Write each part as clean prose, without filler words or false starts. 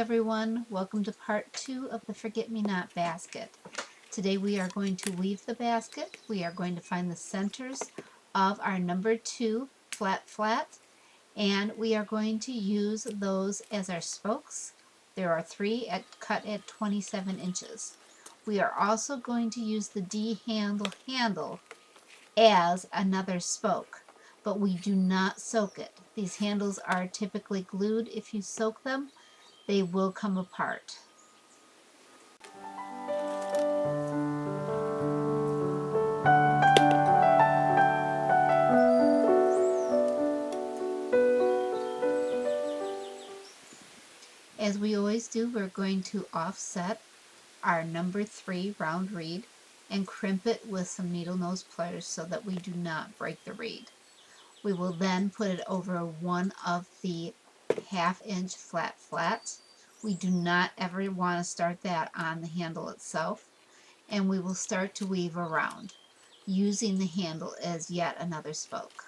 everyone. Welcome to part 2 of the Forget-Me-Not basket. Today we are going to weave the basket. We are going to find the centers of our number 2 flat, and we are going to use those as our spokes. There are 3 cut at 27 inches. We are also going to use the D handle as another spoke, but we do not soak it. These handles are typically glued. If you soak them, they will come apart. As we always do, we're going to offset our number 3 round reed and crimp it with some needle nose pliers so that we do not break the reed. We will then put it over one of the 1/2 inch flat. We do not ever want to start that on the handle itself, and we will start to weave around using the handle as yet another spoke.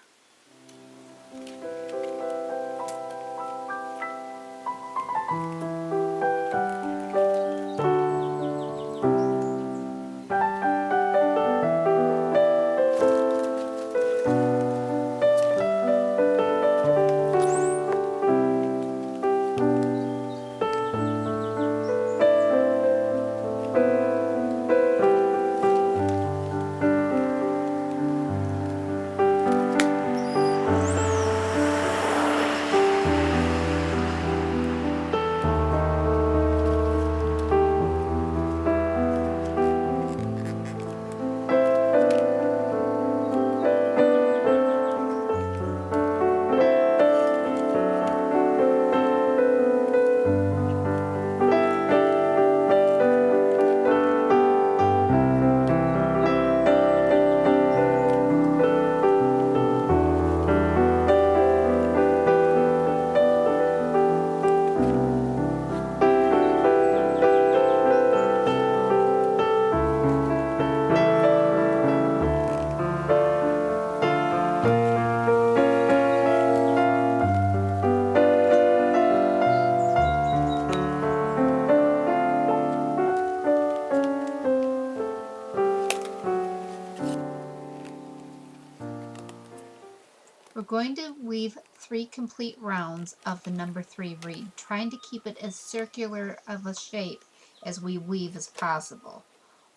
We're going to weave 3 complete rounds of the number 3 reed, trying to keep it as circular of a shape as we weave as possible.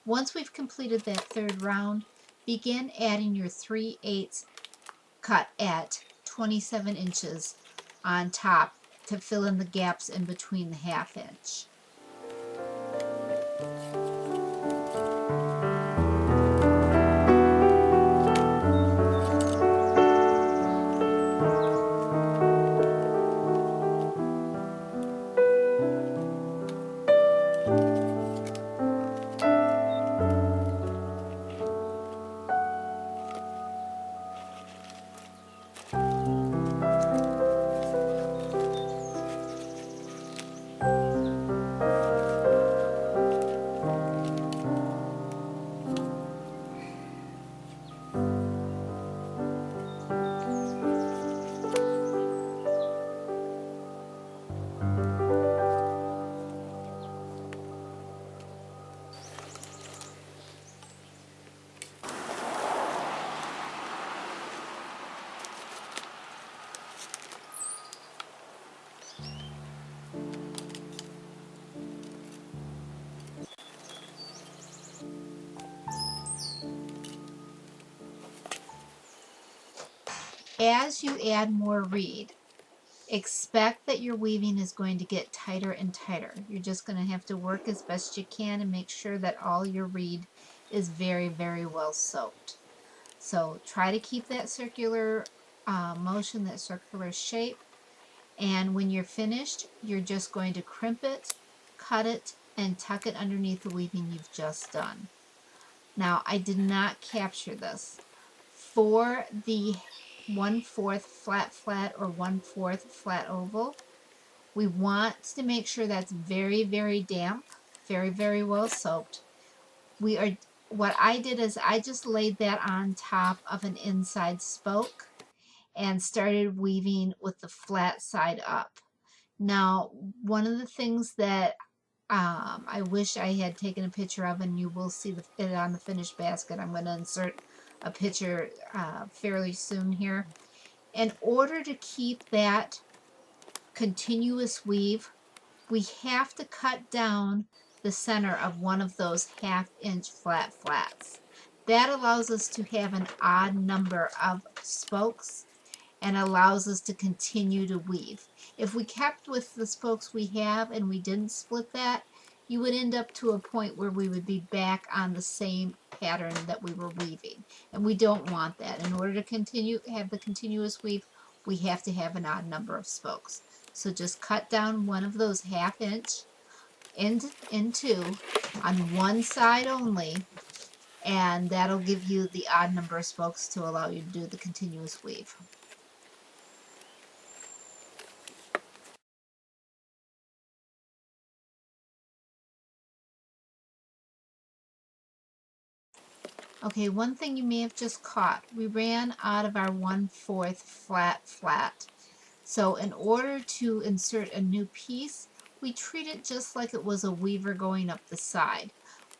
Once we've completed that 3rd round, begin adding your 3/8 cut at 27 inches on top to fill in the gaps in between the 1/2 inch. As you add more reed, expect that your weaving is going to get tighter and tighter. You're just going to have to work as best you can and make sure that all your reed is very, very well soaked. So try to keep that circular motion, that circular shape, and when you're finished, you're just going to crimp it, cut it, and tuck it underneath the weaving you've just done. Now, I did not capture this. For the 1/4 flat or 1/4 flat oval, we want to make sure that's very, very damp, very, very well soaked. What I did is I just laid that on top of an inside spoke and started weaving with the flat side up. Now, one of the things that I wish I had taken a picture of, and you will see it on the finished basket. I'm going to insert a picture fairly soon here. In order to keep that continuous weave, we have to cut down the center of one of those 1/2 inch flat flats. That allows us to have an odd number of spokes and allows us to continue to weave. If we kept with the spokes we have and we didn't split that, you would end up to a point where we would be back on the same pattern that we were weaving. And we don't want that. In order to have the continuous weave, we have to have an odd number of spokes. So just cut down one of those 1/2 inch in two on one side only, and that'll give you the odd number of spokes to allow you to do the continuous weave. Okay, one thing you may have just caught, we ran out of our 1/4 flat. So in order to insert a new piece, we treat it just like it was a weaver going up the side.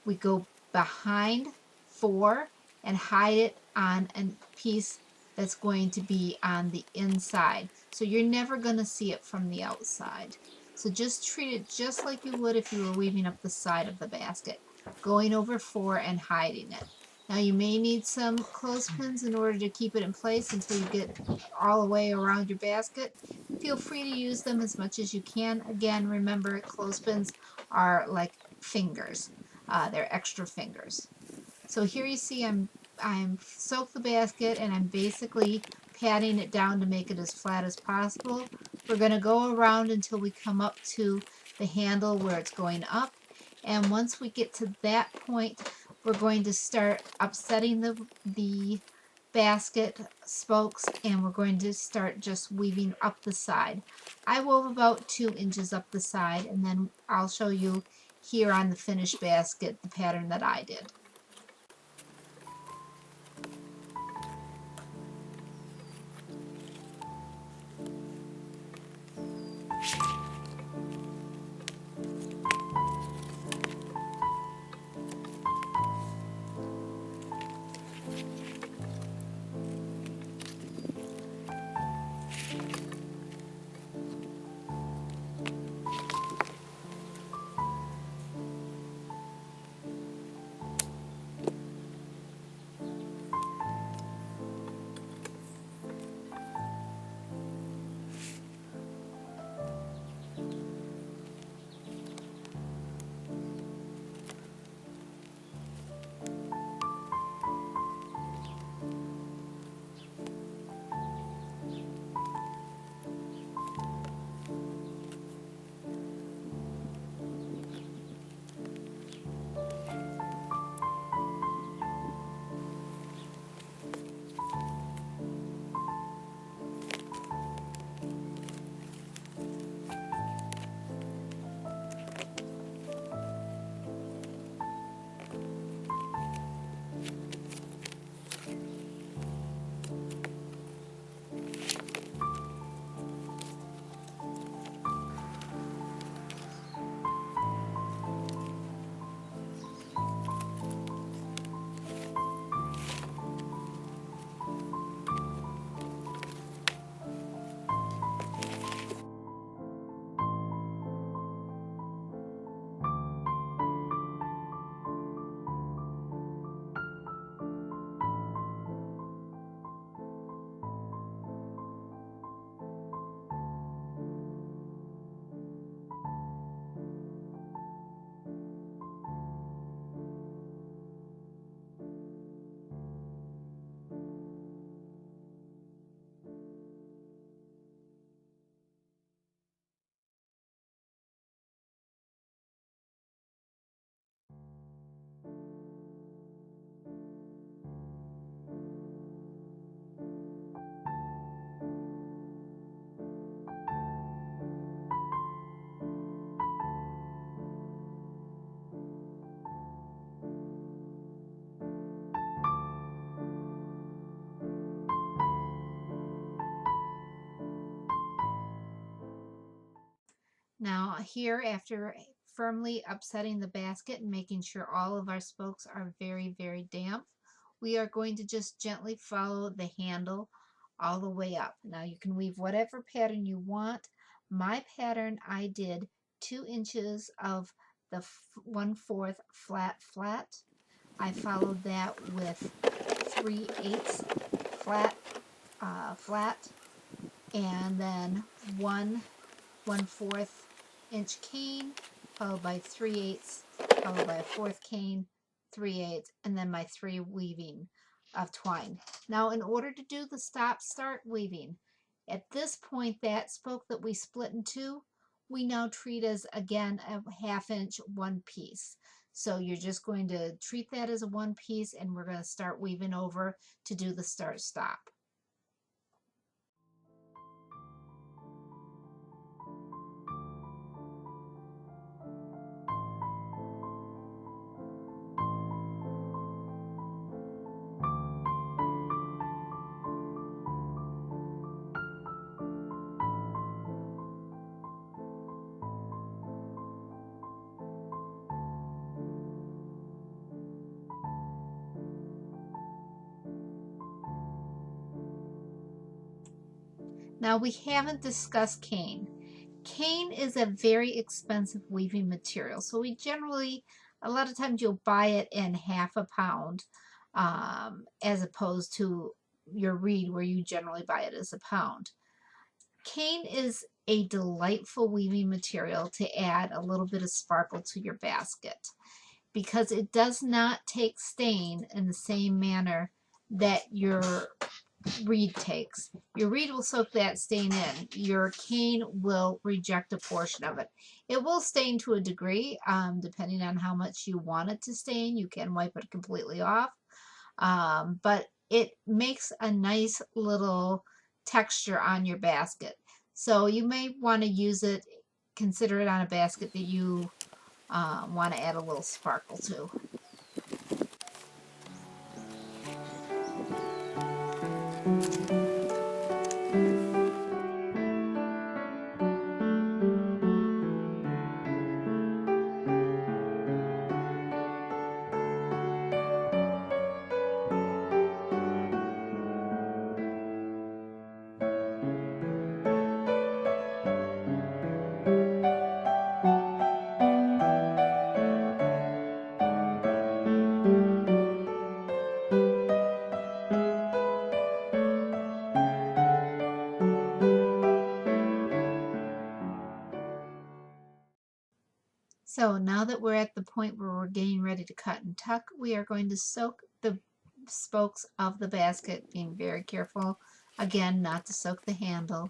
We go behind 4 and hide it on a piece that's going to be on the inside. So you're never going to see it from the outside. So just treat it just like you would if you were weaving up the side of the basket, going over 4 and hiding it. Now you may need some clothespins in order to keep it in place until you get all the way around your basket. Feel free to use them as much as you can. Again, remember, clothespins are like fingers. They're extra fingers. So here you see I'm soaked the basket and I'm basically patting it down to make it as flat as possible. We're going to go around until we come up to the handle where it's going up. And once we get to that point, we're going to start upsetting the basket spokes, and we're going to start just weaving up the side. I wove about 2 inches up the side, and then I'll show you here on the finished basket the pattern that I did. Now here, after firmly upsetting the basket and making sure all of our spokes are very, very damp, we are going to just gently follow the handle all the way up. Now you can weave whatever pattern you want. My pattern, I did 2 inches of the 1/4 flat flat. I followed that with 3/8 flat flat, and then 1/4 inch cane, followed by 3/8, followed by a 4th cane, 3/8, and then my 3 weaving of twine. Now in order to do the stop start weaving, at this point that spoke that we split in 2, we now treat as again a 1/2 inch one piece. So you're just going to treat that as a one piece, and we're going to start weaving over to do the start stop. Now we haven't discussed cane. Cane is a very expensive weaving material. So we generally, a lot of times you'll buy it in 1/2 pound as opposed to your reed where you generally buy it as a pound. Cane is a delightful weaving material to add a little bit of sparkle to your basket because it does not take stain in the same manner that your reed takes. Your reed will soak that stain in. Your cane will reject a portion of it. It will stain to a degree, depending on how much you want it to stain. You can wipe it completely off, but it makes a nice little texture on your basket. So you may want to use it, consider it on a basket that you want to add a little sparkle to. So now that we're at the point where we're getting ready to cut and tuck, we are going to soak the spokes of the basket, being very careful, again, not to soak the handle.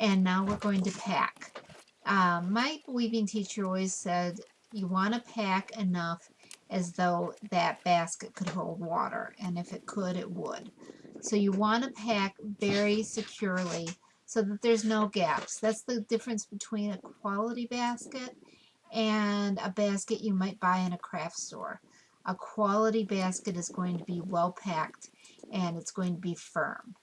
And now we're going to pack. My weaving teacher always said you want to pack enough as though that basket could hold water, and if it could, it would. So you want to pack very securely so that there's no gaps. That's the difference between a quality basket and a basket you might buy in a craft store. A quality basket is going to be well packed and it's going to be firm.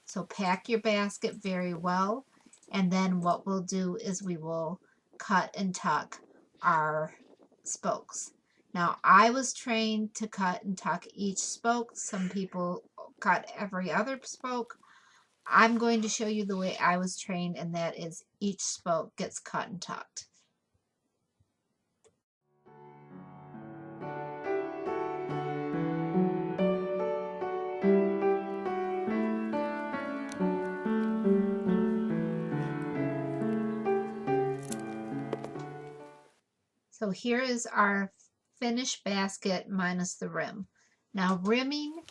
So pack your basket very well, and then what we'll do is we will cut and tuck our spokes. Now I was trained to cut and tuck each spoke. Some people cut every other spoke. I'm going to show you the way I was trained, and that is each spoke gets cut and tucked. So here is our finished basket minus the rim. Now rimming,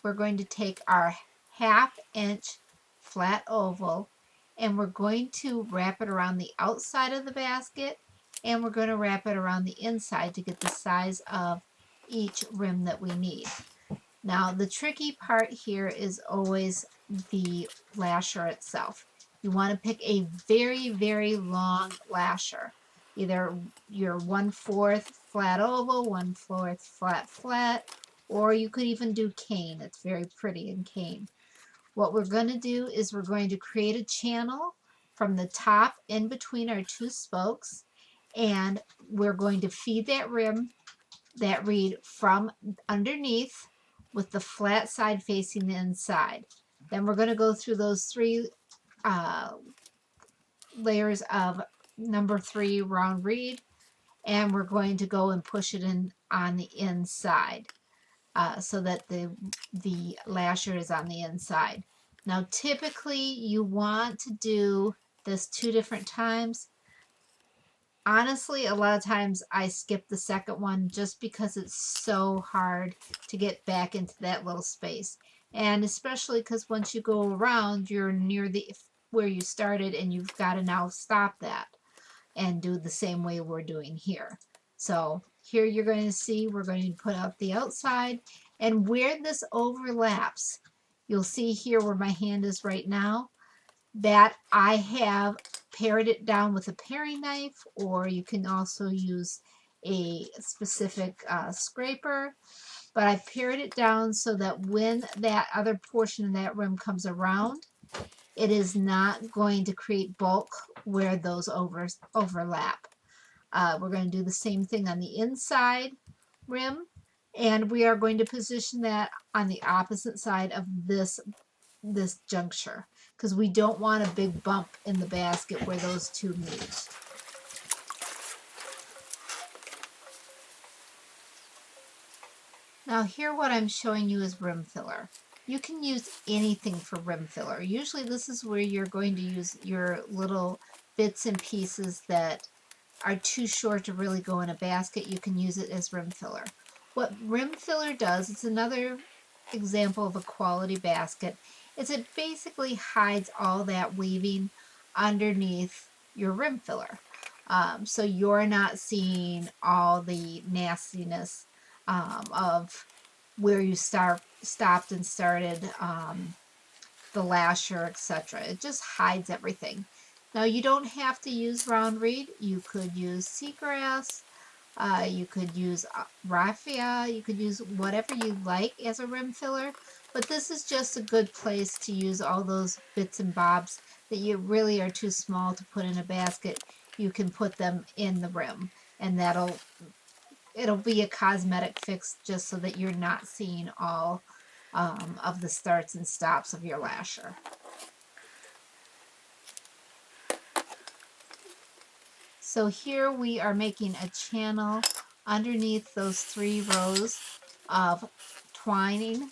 we're going to take our 1/2 inch flat oval and we're going to wrap it around the outside of the basket, and we're going to wrap it around the inside to get the size of each rim that we need. Now the tricky part here is always the lasher itself. You want to pick a very, very long lasher. Either your 1/4 flat oval, 1/4 flat flat, or you could even do cane. It's very pretty in cane. What we're going to do is we're going to create a channel from the top in between our two spokes, and we're going to feed that reed from underneath with the flat side facing the inside. Then we're going to go through those three uh, layers of number 3 round reed, and we're going to go and push it in on the inside so that the lasher is on the inside. Now typically you want to do this 2 different times. Honestly, a lot of times I skip the second one just because it's so hard to get back into that little space. And especially because once you go around, you're near the where you started, and you've got to now stop that and do the same way we're doing here. So here you're going to see we're going to put out the outside, and where this overlaps, you'll see here where my hand is right now, that I have pared it down with a paring knife, or you can also use a specific scraper, but I pared it down so that when that other portion of that rim comes around, it is not going to create bulk where those overlap. We're going to do the same thing on the inside rim, and we are going to position that on the opposite side of this juncture, because we don't want a big bump in the basket where those two meet. Now here what I'm showing you is rim filler. You can use anything for rim filler. Usually this is where you're going to use your little bits and pieces that are too short to really go in a basket. You can use it as rim filler. What rim filler does, it's another example of a quality basket, is it basically hides all that weaving underneath your rim filler. So you're not seeing all the nastiness of where you stopped and started the lasher, etc. It just hides everything. Now you don't have to use round reed. You could use seagrass, you could use raffia, you could use whatever you like as a rim filler, but this is just a good place to use all those bits and bobs that you really are too small to put in a basket. You can put them in the rim, and it'll be a cosmetic fix just so that you're not seeing all of the starts and stops of your lasher. So here we are making a channel underneath those 3 rows of twining.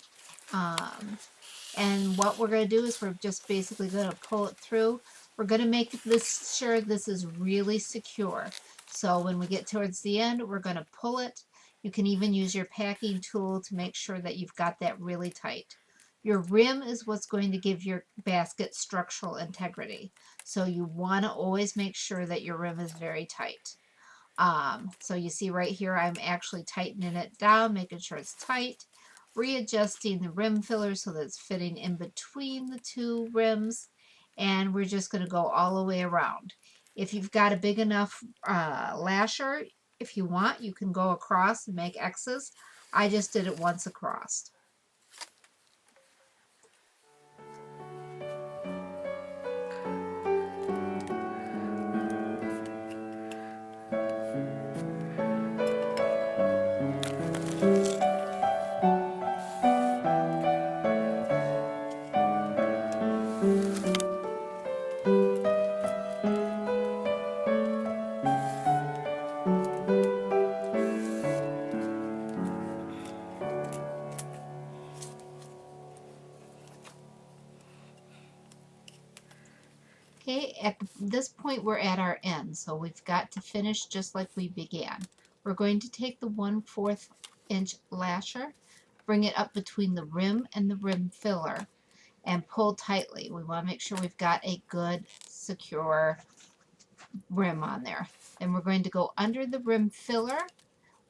And what we're going to do is we're just basically going to pull it through. We're going to make this sure this is really secure. So when we get towards the end, we're going to pull it. You can even use your packing tool to make sure that you've got that really tight. Your rim is what's going to give your basket structural integrity. So you want to always make sure that your rim is very tight. So you see right here, I'm actually tightening it down, making sure it's tight, readjusting the rim filler so that it's fitting in between the 2 rims, and we're just going to go all the way around. If you've got a big enough lasher, if you want, you can go across and make X's. I just did it once across. Okay, at this point we're at our end, so we've got to finish just like we began. We're going to take the 1/4 inch lasher, bring it up between the rim and the rim filler, and pull tightly. We want to make sure we've got a good, secure rim on there. Then we're going to go under the rim filler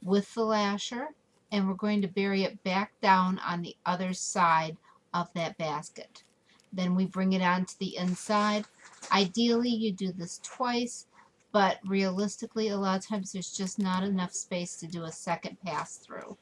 with the lasher, and we're going to bury it back down on the other side of that basket. Then we bring it onto the inside. Ideally, you do this twice, but realistically, a lot of times there's just not enough space to do a second pass through.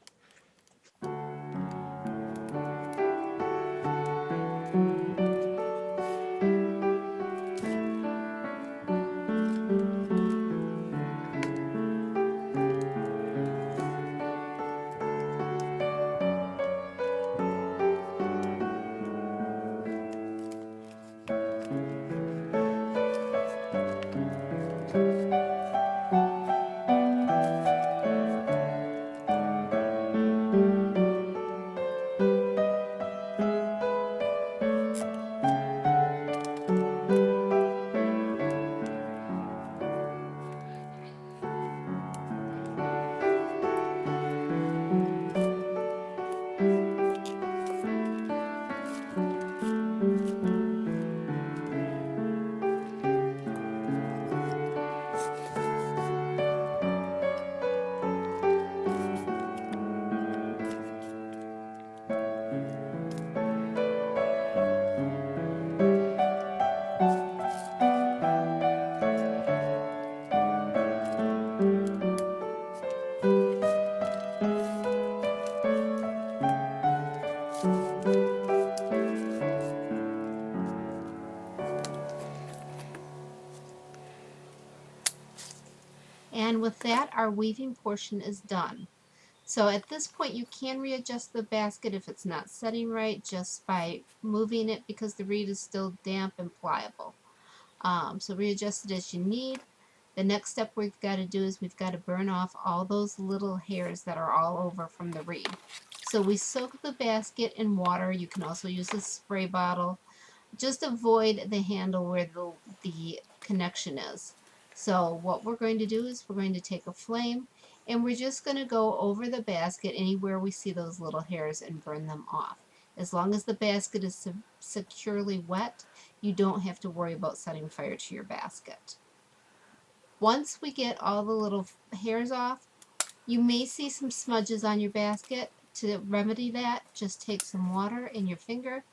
that, our weaving portion is done. So at this point, you can readjust the basket if it's not setting right just by moving it because the reed is still damp and pliable. So readjust it as you need. The next step we've got to do is we've got to burn off all those little hairs that are all over from the reed. So we soak the basket in water. You can also use a spray bottle. Just avoid the handle where the connection is. So what we're going to do is we're going to take a flame and we're just going to go over the basket anywhere we see those little hairs and burn them off. As long as the basket is securely wet, you don't have to worry about setting fire to your basket. Once we get all the little hairs off, you may see some smudges on your basket. To remedy that, just take some water in your finger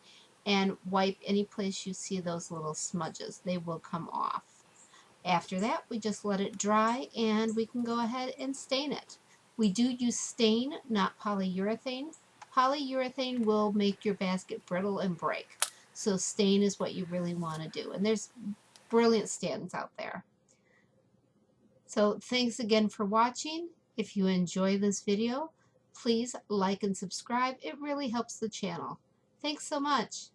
and wipe any place you see those little smudges. They will come off. After that, we just let it dry and we can go ahead and stain it. We do use stain, not polyurethane. Polyurethane will make your basket brittle and break. So stain is what you really want to do. And there's brilliant stains out there. So thanks again for watching. If you enjoy this video, please like and subscribe. It really helps the channel. Thanks so much.